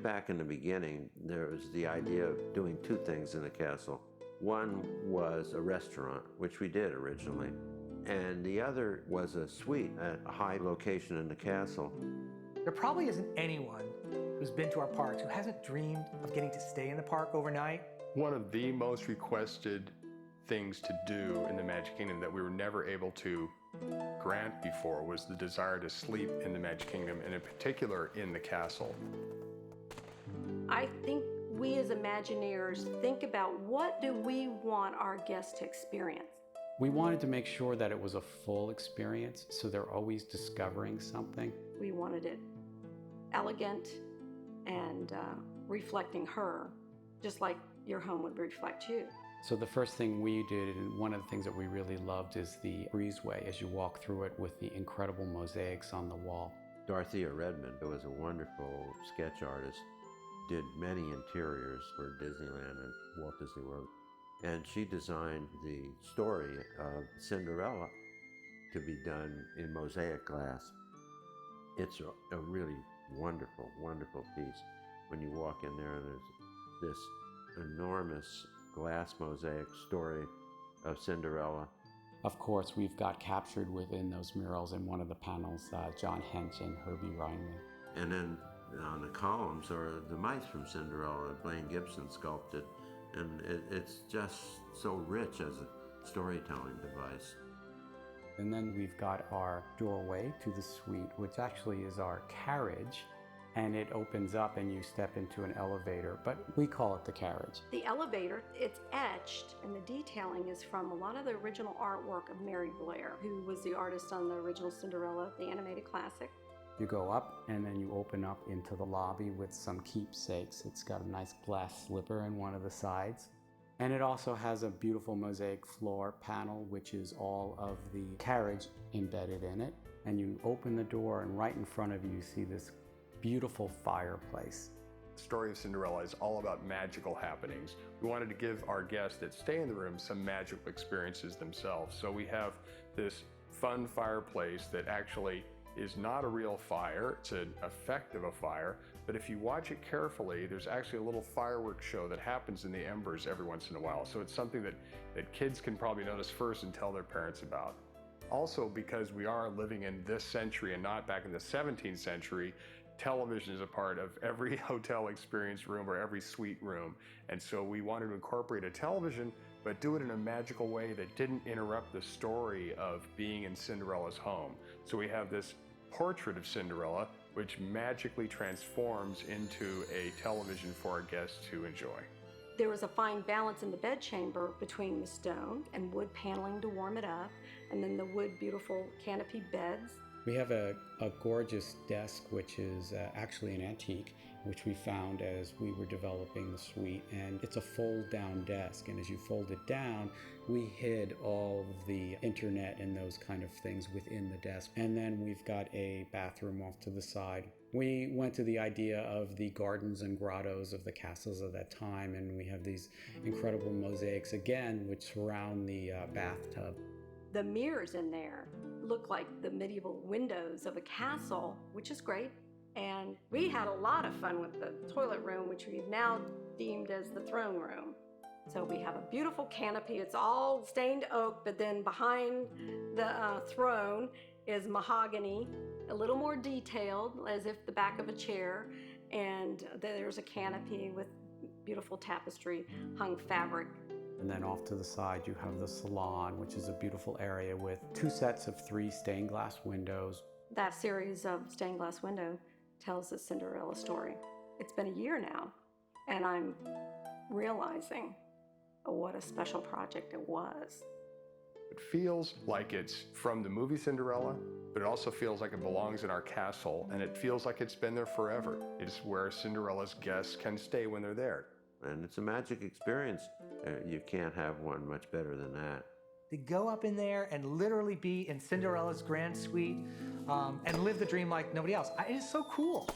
back in the beginning, there was the idea of doing two things in the castle. One was a restaurant, which we did originally, and the other was a suite at a high location in the castle. There probably isn't anyone who's been to our parks who hasn't dreamed of getting to stay in the park overnight. One of the most requested things to do in the Magic Kingdom that we were never able to grant before was the desire to sleep in the Magic Kingdom, and in particular in the castle. I think we as Imagineers think about what do we want our guests to experience. We wanted to make sure that it was a full experience, so they're always discovering something. We wanted it elegant and reflecting her, just like your home would reflect you. So the first thing we did, and one of the things that we really loved, is the breezeway as you walk through it with the incredible mosaics on the wall. Dorothea Redmond, who was a wonderful sketch artist, did many interiors for Disneyland and Walt Disney World. And she designed the story of Cinderella to be done in mosaic glass. It's a really wonderful, wonderful piece. When you walk in there and there's this enormous glass mosaic story of Cinderella. Of course, we've got captured within those murals in one of the panels, John Hench and Herbie Reinman. And then on the columns are the mice from Cinderella that Blaine Gibson sculpted. And it's just so rich as a storytelling device. And then we've got our doorway to the suite, which actually is our carriage. And it opens up and you step into an elevator, but we call it the carriage. The elevator, it's etched, and the detailing is from a lot of the original artwork of Mary Blair, who was the artist on the original Cinderella, the animated classic. You go up and then you open up into the lobby with some keepsakes. It's got a nice glass slipper in one of the sides. And it also has a beautiful mosaic floor panel, which is all of the carriage embedded in it. And you open the door and right in front of you, you see this beautiful fireplace. The story of Cinderella is all about magical happenings. We wanted to give our guests that stay in the room some magical experiences themselves. So we have this fun fireplace that actually is not a real fire, it's an effect of a fire, but if you watch it carefully, there's actually a little fireworks show that happens in the embers every once in a while. So it's something that kids can probably notice first and tell their parents about. Also, because we are living in this century and not back in the 17th century, television is a part of every hotel experience room or every suite room. And so we wanted to incorporate a television, but do it in a magical way that didn't interrupt the story of being in Cinderella's home. So we have this portrait of Cinderella, which magically transforms into a television for our guests to enjoy. There was a fine balance in the bedchamber between the stone and wood paneling to warm it up, and then the wood beautiful canopy beds. We have a gorgeous desk, which is actually an antique, which we found as we were developing the suite. And it's a fold-down desk. And as you fold it down, we hid all of the internet and those kind of things within the desk. And then we've got a bathroom off to the side. We went to the idea of the gardens and grottos of the castles of that time. And we have these incredible mosaics, again, which surround the bathtub. The mirrors in there look like the medieval windows of a castle, which is great. And we had a lot of fun with the toilet room, which we've now deemed as the throne room. So we have a beautiful canopy. It's all stained oak, but then behind the throne is mahogany, a little more detailed, as if the back of a chair. And there's a canopy with beautiful tapestry, hung fabric. And then off to the side, you have the salon, which is a beautiful area with 2 sets of 3 stained glass windows. That series of stained glass window tells the Cinderella story. It's been a year now, and I'm realizing what a special project it was. It feels like it's from the movie Cinderella, but it also feels like it belongs in our castle, and it feels like it's been there forever. It's where Cinderella's guests can stay when they're there. And it's a magic experience. You can't have one much better than that. To go up in there and literally be in Cinderella's grand suite and live the dream like nobody else. It is so cool.